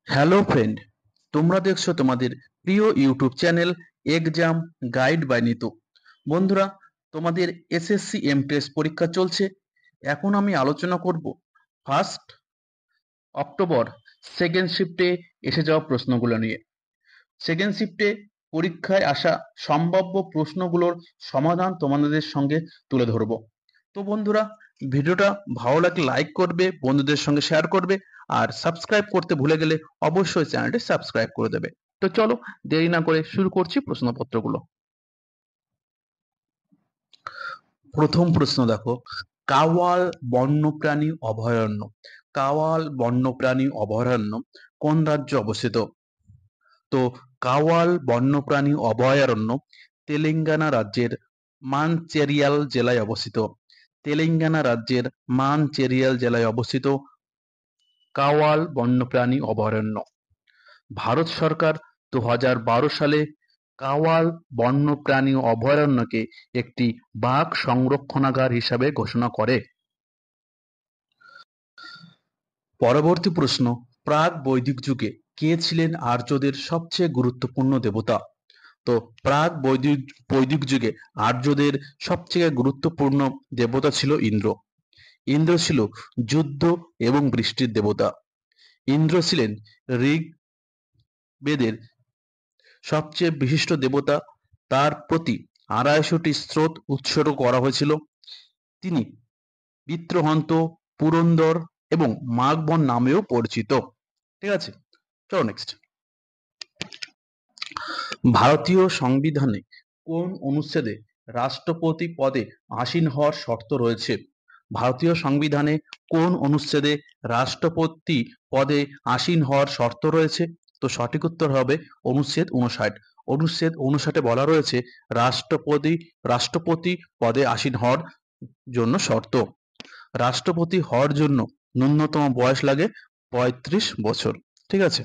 Hello friend, তোমরা দেখছো তোমাদের প্রিয় YouTube channel exam guide by Nitu. বন্ধুরা, তোমাদের এসএসসি এমটিএস পরীক্ষা চলছে। এখন আমি আলোচনা করব 1 অক্টোবর সেকেন্ড শিফটে এসে যাওয়া প্রশ্নগুলো নিয়ে। সেকেন্ড শিফটে পরীক্ষায় আসা সম্ভাব্য প্রশ্নগুলোর সমাধান তোমাদের সঙ্গে তুলে ধরবো। তো বন্ধুরা, ভিডিওটা ভালো লাগলে লাইক করবে, বন্ধুদের সঙ্গে শেয়ার করবে, আর সাবস্ক্রাইব করতে ভুলে গেলে অবশ্যই চ্যানেলটি সাবস্ক্রাইব করে দেবে। তো চলো, দেরি না করে শুরু করছি প্রশ্নপত্রগুলো। প্রথম প্রশ্ন দেখো, কাওয়াল বন্যপ্রাণী অভয়ারণ্য। কাওয়াল বন্যপ্রাণী অভয়ারণ্য কোন রাজ্যে অবস্থিত? তো কাওয়াল বন্যপ্রাণী অভয়ারণ্য তেলেঙ্গানা রাজ্যের মানচেরিয়াল জেলায় অবস্থিত। তেলেঙ্গানা রাজ্যের মানচেরিয়াল জেলায় অবস্থিত কাওয়াল বন্যপ্রাণী অভয়ারণ্য। ভারত সরকার 2012 সালে কাওয়াল বন্যপ্রাণী অভয়ারণ্যকে একটি বাঘ সংরক্ষণাগার হিসাবে ঘোষণা করে। পরবর্তী প্রশ্ন, প্রাক বৈদিক যুগে কে ছিলেন আর্যদের সবচেয়ে গুরুত্বপূর্ণ দেবতা? তো প্রাক বৈদিক বৈদিক যুগে আর্যদের সবচেয়ে গুরুত্বপূর্ণ দেবতা ছিল ইন্দ্র। ইন্দ্র ছিল যুদ্ধ এবং বৃষ্টির দেবতা। ইন্দ্র ছিলেন ঋগ্বেদের সবচেয়ে বিশিষ্ট দেবতা। তার প্রতি 250টি স্তোত্র উৎসর্গ করা হয়েছিল। তিনি বিত্রহন্ত, পুরন্দর এবং মাঘবন নামেও পরিচিত। ঠিক আছে, চলো নেক্সট। ভারতীয় সংবিধানে কোন অনুচ্ছেদে রাষ্ট্রপতি পদে আসীন হওয়ার শর্ত রয়েছে? ভারতীয় সংবিধানে কোন অনুচ্ছেদে রাষ্ট্রপতি পদে আসীন হওয়ার শর্ত রয়েছে? তো সঠিক উত্তর হবে অনুচ্ছেদ 59। অনুচ্ছেদ 59-এ বলা রয়েছে রাষ্ট্রপতি পদে আসীন হওয়ার জন্য শর্ত। রাষ্ট্রপতি হওয়ার জন্য ন্যূনতম বয়স লাগে 35 বছর। ঠিক আছে,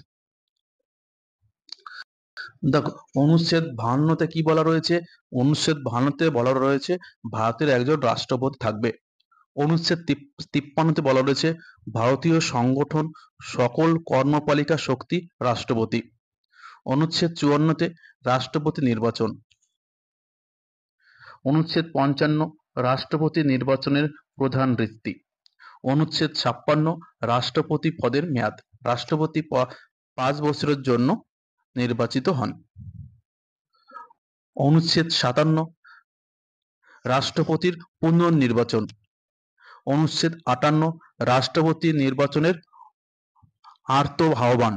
দেখো অনুচ্ছেদ 52-তে কি বলা রয়েছে? অনুচ্ছেদ 52-তে বলা রয়েছে ভারতের একজন রাষ্ট্রপতি থাকবে। অনুচ্ছেদ 53-তে বলা রয়েছে ভারতীয় সংগঠন সকল কর্মপালিকা শক্তি রাষ্ট্রপতি। অনুচ্ছেদ 54-তে রাষ্ট্রপতি নির্বাচন। অনুচ্ছেদ 55 রাষ্ট্রপতি নির্বাচনের প্রধান রীতি। অনুচ্ছেদ 56 রাষ্ট্রপতি পদের মেয়াদ। রাষ্ট্রপতি 5 বছরের জন্য নির্বাচিত হন। অনুচ্ছেদ 57 রাষ্ট্রপতির পুনর্নির্বাচন। অনুচ্ছেদ 58 রাষ্ট্রপতি নির্বাচনের আর্তআহ্বান।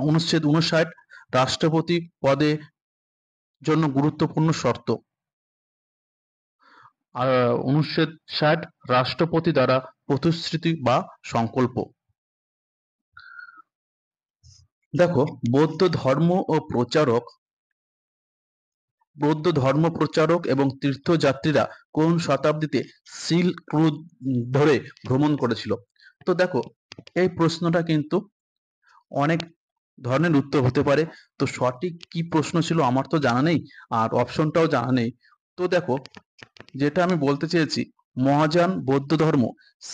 অনুচ্ছেদ 59 রাষ্ট্রপতি পদে জন্য গুরুত্বপূর্ণ শর্ত। অনুচ্ছেদ 60 রাষ্ট্রপতি দ্বারা প্রতিশ্রুতি বা সংকল্প। দেখো, বৌদ্ধ ধর্ম প্রচারক এবং তীর্থযাত্রীরা কোন শতাব্দীতে সিল্ক রুট ধরে ভ্রমণ করেছিল? তো দেখো, এই প্রশ্নটা কিন্তু অনেক ধরনের উত্তর হতে পারে। তো সঠিক কি প্রশ্ন ছিল আমার তো জানা নেই, আর অপশনটাও জানা নেই। তো দেখো, যেটা আমি বলতে চেয়েছি, মহাযান বৌদ্ধ ধর্ম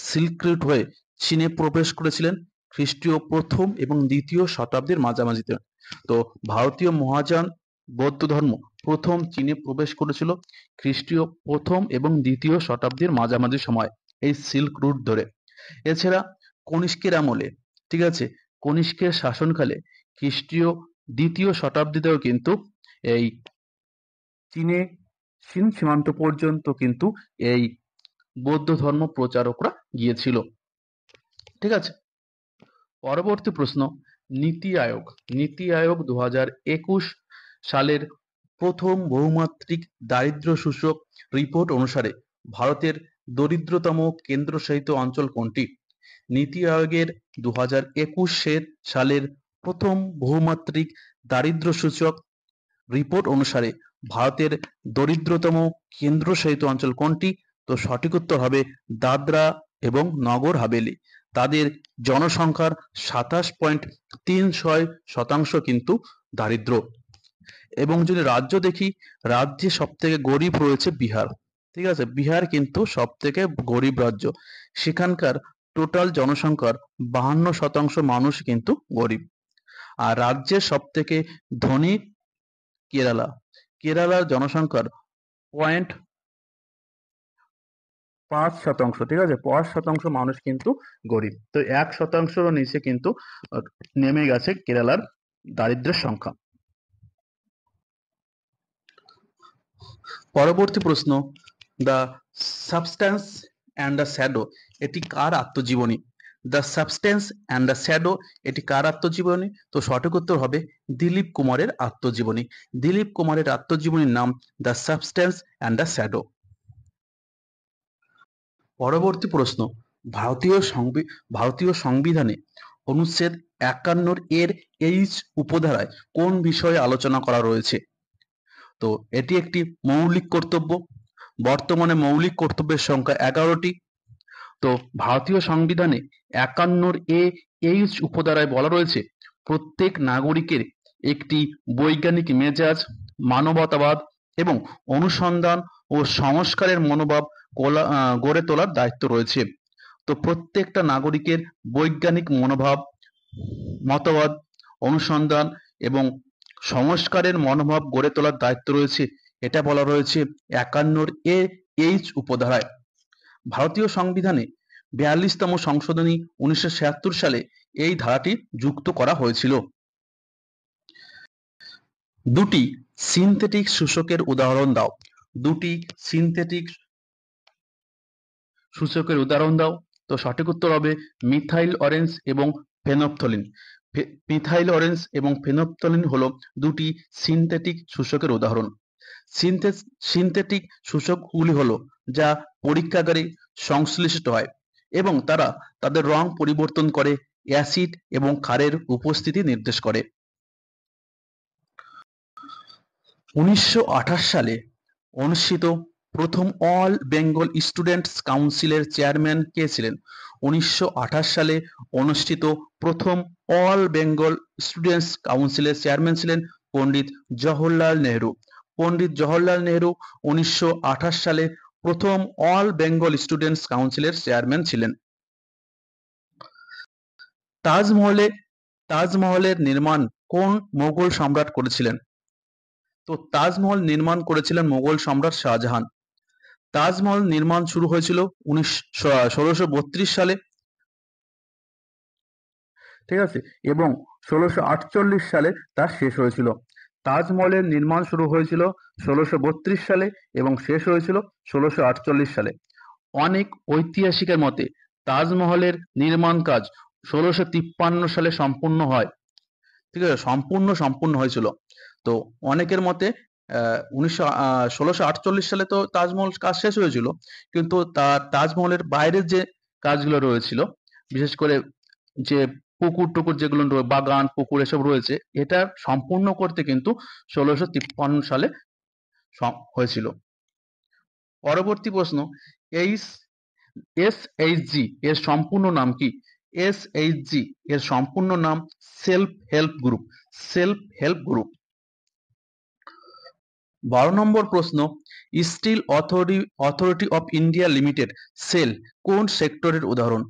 সিল্ক রুট হয়ে চীনে প্রবেশ করেছিলেন খ্রিস্টীয় প্রথম এবং দ্বিতীয় শতাব্দীর মাঝামাঝিতে। তো ভারতীয় মহাযান বৌদ্ধ ধর্ম প্রথম চীনে প্রবেশ করেছিল খ্রিস্টীয় প্রথম এবং দ্বিতীয় শতাব্দীর মাঝামাঝি সময় এই সিল্ক রুট ধরে। এছাড়া কনিষ্কের আমলে, ঠিক আছে, কনিষ্কের শাসনকালে খ্রিস্টীয় দ্বিতীয় শতাব্দীতেও কিন্তু এই চীনে চীন সীমান্ত পর্যন্ত কিন্তু এই বৌদ্ধ ধর্ম প্রচারকরা গিয়েছিল। ঠিক আছে, পরবর্তী প্রশ্ন, নীতি আয়োগ। নীতি আয়োগ 2021 সালের প্রথম বহুমাত্রিক দারিদ্র্য সূচক রিপোর্ট অনুসারে ভারতের দরিদ্রতম কেন্দ্রশাসিত অঞ্চল কোনটি? নীতি আয়োগের 2021 সালের প্রথম বহুমাত্রিক দারিদ্র্য সূচক রিপোর্ট অনুসারে ভারতের দরিদ্রতম কেন্দ্রশাসিত অঞ্চল কোনটি? তো সঠিক উত্তর হবে দাদরা এবং নগর হাভেলি। তাদের জনসংখ্যার 27.36% কিন্তু দারিদ্র। এবং যদি রাজ্য দেখি, রাজ্যে সব থেকে গরিব রয়েছে বিহার। ঠিক আছে, বিহার কিন্তু সব থেকে গরিব রাজ্য। সেখানকার টোটাল জনসংখ্যার 52% মানুষ কিন্তু গরিব। আর রাজ্যের সব থেকে ধনী কেরালা। কেরালার জনসংখ্যার 0.5%, ঠিক আছে, 5% মানুষ কিন্তু গরিব। তো 1%-রও নিচে কিন্তু নেমে গেছে কেরালার দারিদ্র্যের সংখ্যা। পরবর্তী প্রশ্ন, the substance and the shadow এটি কার আত্মজীবনী? The substance and the shadow এটি কার আত্মজীবনী? তো সঠিক উত্তর হবে দিলীপ কুমারের আত্মজীবনী। দিলীপ কুমারের আত্মজীবনীর নাম the substance and the shadow. পরবর্তী প্রশ্ন, ভারতীয় সংবিধানে অনুচ্ছেদ 51 এর এইচ উপধারায় কোন বিষয়ে আলোচনা করা রয়েছে? তো এটি একটি মৌলিক কর্তব্য। বর্তমানে মৌলিক কর্তব্যের সংখ্যা 11টি। তো ভারতীয় সংবিধানে 51 এ এইচ উপধারায় বলা রয়েছে প্রত্যেক নাগরিকের একটি বৈজ্ঞানিক মেজাজ, মানবতাবাদ এবং অনুসন্ধান ও সংস্কারের মনোভাব গড়ে তোলার দায়িত্ব রয়েছে। তো প্রত্যেকটা নাগরিকের বৈজ্ঞানিক মনোভাব, মতবাদ, অনুসন্ধান এবং সংস্কারের মনোভাব গড়ে তোলার দায়িত্ব রয়েছে, এটা বলা রয়েছে 51 এ এইচ উপধারায়। ভারতীয় সংবিধানে 42তম সংশোধনী 1976 সালে এই ধারাটি যুক্ত করা হয়েছিল। দুটি সিনথেটিক সূচকের উদাহরণ দাও। দুটি সিনথেটিক সূচকের উদাহরণ দাও। তো সঠিক উত্তর হবে মিথাইল অরেঞ্জ এবং ফেনফথলিন। মিথাইল অরেঞ্জ এবং ফেনফথলিন হলো দুটি সিনথেটিক সূচকের উদাহরণ। সিনথেটিক সূচকগুলি হলো যা পরীক্ষাগারে সংশ্লিষ্ট হয় এবং তারা তাদের রং পরিবর্তন করে অ্যাসিড এবং ক্ষারের উপস্থিতি নির্দেশ করে। 1928 সালে অনুষ্ঠিত প্রথম অল বেঙ্গল স্টুডেন্টস কাউন্সিলের চেয়ারম্যান কে ছিলেন? 1928 সালে অনুষ্ঠিত প্রথম অল বেঙ্গল স্টুডেন্টস কাউন্সিলের চেয়ারম্যান ছিলেন পণ্ডিত জওহরলাল নেহরু। পণ্ডিত জওহরলাল নেহরু 1928 সালে প্রথম অল বেঙ্গল স্টুডেন্টস কাউন্সিলের চেয়ারম্যান ছিলেন। তাজমহলের নির্মাণ কোন মোগল সম্রাট করেছিলেন? তো তাজমহল নির্মাণ করেছিলেন মোগল সম্রাট শাহজাহান। তাজমহল নির্মাণ শুরু হয়েছিল 1632 সালে, ঠিক আছে, এবং 1648 সালে তা শেষ হয়েছিল। তাজমহলের নির্মাণ শুরু হয়েছিল 1632 সালে এবং শেষ হয়েছিল 1648 সালে। অনেক ঐতিহাসিকের মতে তাজমহলের নির্মাণ কাজ 1653 সালে সম্পূর্ণ হয়, ঠিক আছে, সম্পূর্ণ হয়েছিল। তো অনেকের মতে 1648 সালে তো তাজমহল কাজ শেষ হয়েছিল, কিন্তু তাজমহলের বাইরের যে কাজগুলো রয়েছিল, বিশেষ করে যে পুকুর টুকুর যেগুলো বাগান পুকুর এসব রয়েছে, এটা সম্পূর্ণ করতে কিন্তু 1653 সালে হয়েছিল। পরবর্তী প্রশ্ন, SHG এর সম্পূর্ণ নাম কি? SHG এর সম্পূর্ণ নাম self help group. Self help group. 12 নম্বর প্রশ্ন, steel authority of India limited SAIL কোন সেক্টরের উদাহরণ?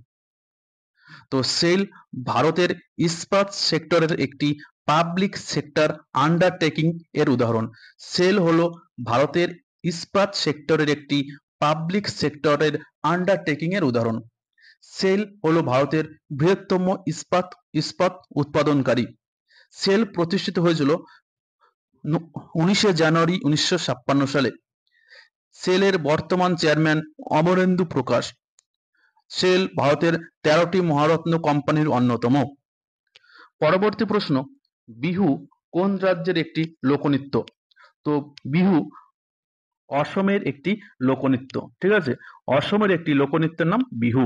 তো সেল ভারতের ইস্পাত সেক্টরের একটি পাবলিক সেক্টর আন্ডারটেকিং এর উদাহরণ। সেল হলো ভারতের ইস্পাত সেক্টরের একটি পাবলিক সেক্টরের আন্ডারটেকিং এর উদাহরণ। সেল হলো ভারতের বৃহত্তম ইস্পাত উৎপাদনকারী। সেল প্রতিষ্ঠিত হয়েছিল 19 জানুয়ারি 1956 সালে। সেলের বর্তমান চেয়ারম্যান অমরেন্দু প্রকাশ। সেল ভারতের 13টি মহারত্ন কোম্পানির অন্যতম। পরবর্তী প্রশ্ন, বিহু কোন রাজ্যের একটি লোকনৃত্য? তো বিহু অসমের একটি লোকনৃত্য, ঠিক আছে, অসমের একটি লোকনৃত্যের নাম বিহু।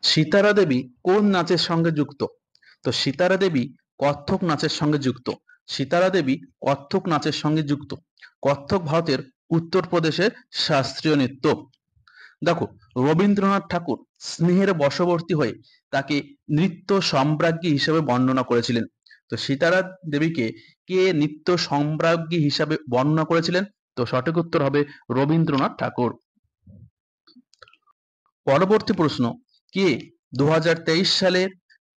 সিতারা দেবী কোন নাচের সঙ্গে যুক্ত? তো সিতারা দেবী কত্থক নাচের সঙ্গে যুক্ত। সিতারা দেবী কত্থক নাচের সঙ্গে যুক্ত। কত্থক ভারতের উত্তরপ্রদেশের শাস্ত্রীয় নৃত্য। দেখো, রবীন্দ্রনাথ ঠাকুর স্নেহের বশবর্তী হয়ে তাকে নৃত্য সম্রাজ্ঞী হিসেবে বর্ণনা করেছিলেন। তো সিতারা দেবীকে কে নৃত্য সম্রাজ্ঞী হিসাবে বর্ণনা করেছিলেন? তো সঠিক উত্তর হবে রবীন্দ্রনাথ ঠাকুর। পরবর্তী প্রশ্ন, কে 2023 সালের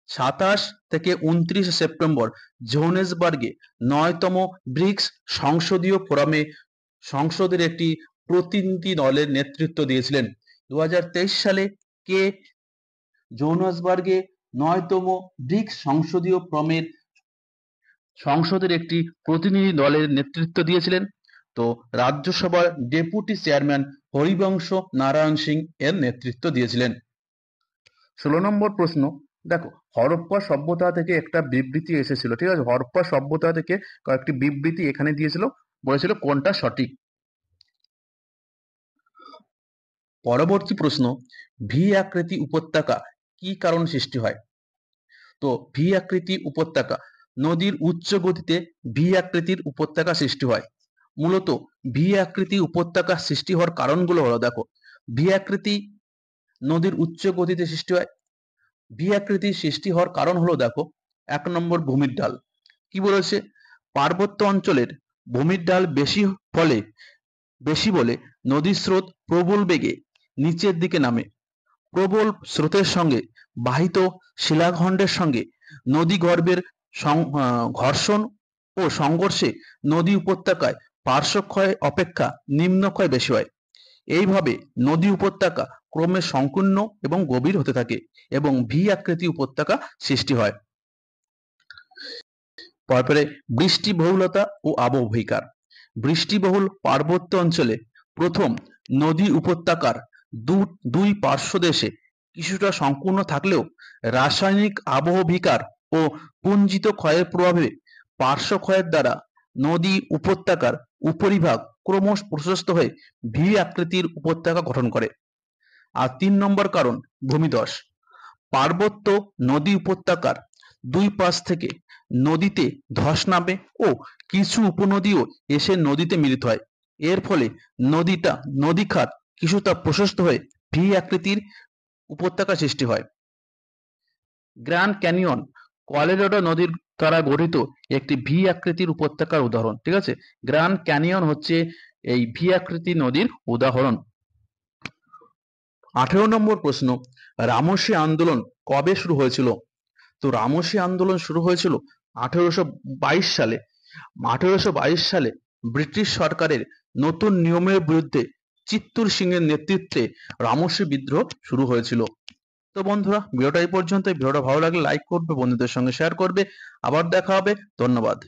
27 থেকে 29 সেপ্টেম্বর জোহানেসবার্গে 9তম ব্রিক্স সংসদীয় ফোরামে সংসদের একটি প্রতিনিধি দলের নেতৃত্ব দিয়েছিলেন? 2023 সালে কে জোহানেসবার্গে 9তম ব্রিক্স সংসদীয় ফোরামের সংসদের একটি প্রতিনিধি দলের নেতৃত্ব দিয়েছিলেন? তো রাজ্যসভার ডেপুটি চেয়ারম্যান হরিবংশ নারায়ণ সিং এর নেতৃত্ব দিয়েছিলেন। 16 নম্বর প্রশ্ন, দেখো হরপ্পা সভ্যতা থেকে একটা বিবৃতি এসেছিল, ঠিক আছে, হরপ্পা সভ্যতা থেকে কয়েকটি বিবৃতি এখানে দিয়েছিল, বলেছিল কোনটা সঠিক। পরবর্তী প্রশ্ন, ভি আকৃতি উপত্যকা কি কারণ সৃষ্টি হয়? তো ভি আকৃতি উপত্যকা, নদীর উচ্চ গতিতে ভি আকৃতির উপত্যকা সৃষ্টি হয়। মূলত ভি আকৃতি উপত্যকা সৃষ্টি হওয়ার কারণগুলো হলো, দেখো ভি আকৃতি নদীর উচ্চ গতিতে সৃষ্টি হয়। ভি আকৃতি সৃষ্টি হওয়ার কারণ হলো, দেখো 1 নম্বর ভূমির ঢাল। কি বলেছে? পার্বত্য অঞ্চলের ভূমির ঢাল বেশি বলে নদীর স্রোত প্রবল বেগে নিচের দিকে নামে। প্রবল স্রোতের সঙ্গে বাহিত শিলাখণ্ডের সঙ্গে নদী গর্ভের ঘর্ষণ ও সংঘর্ষে নদী উপত্যকায় পার্শ্বক্ষয় অপেক্ষা নিম্নক্ষয় বেশি হয়। এইভাবে নদী উপত্যকা ক্রমে সংকীর্ণ এবং গভীর হতে থাকে এবং ভি আকৃতি উপত্যকা সৃষ্টি হয়। তারপরে বৃষ্টিবহুলতা ও আবহবিকার। বৃষ্টিবহুল পার্বত্য অঞ্চলে প্রথম নদী উপত্যকার দুই পার্শ্বদেশে কিছুটা সংকীর্ণ থাকলেও রাসায়নিক আবহবিকার ও পুঞ্জিত ক্ষয়ের প্রভাবে পার্শ্বক্ষয়ের দ্বারা নদী উপত্যকার উপরিভাগ ক্রমশ প্রশস্ত হয়ে ভি আকৃতির উপত্যকা গঠন করে। আর 3 নম্বর কারণ ভূমিধস। পার্বত্য নদী উপত্যকার দুই পাশ থেকে নদীতে ধস নামে ও কিছু উপনদীও এসে নদীতে মিলিত হয়। এর ফলে নদীখাত কিছুটা প্রশস্ত হয়ে ভি আকৃতির উপত্যকা সৃষ্টি হয়। গ্র্যান্ড ক্যানিয়ন কলোরাডো নদীর দ্বারা গঠিত একটি ভি আকৃতির উপত্যকার উদাহরণ, ঠিক আছে। গ্র্যান্ড ক্যানিয়ন হচ্ছে এই ভি আকৃতি নদীর উদাহরণ। 18 নম্বর প্রশ্ন, রামসি আন্দোলন কবে শুরু হয়েছিল? তো রামসি আন্দোলন শুরু হয়েছিল 1822 সালে। 1822 সালে ব্রিটিশ সরকারের নতুন নিয়মের বিরুদ্ধে চিত্তুর সিং এর নেতৃত্বে রামসি বিদ্রোহ শুরু হয়েছিল। তো বন্ধুরা, ভিডিওটা এই পর্যন্ত। ভিডিওটা ভালো লাগলে লাইক করবে, বন্ধুদের সঙ্গে শেয়ার করবে। আবার দেখা হবে। ধন্যবাদ।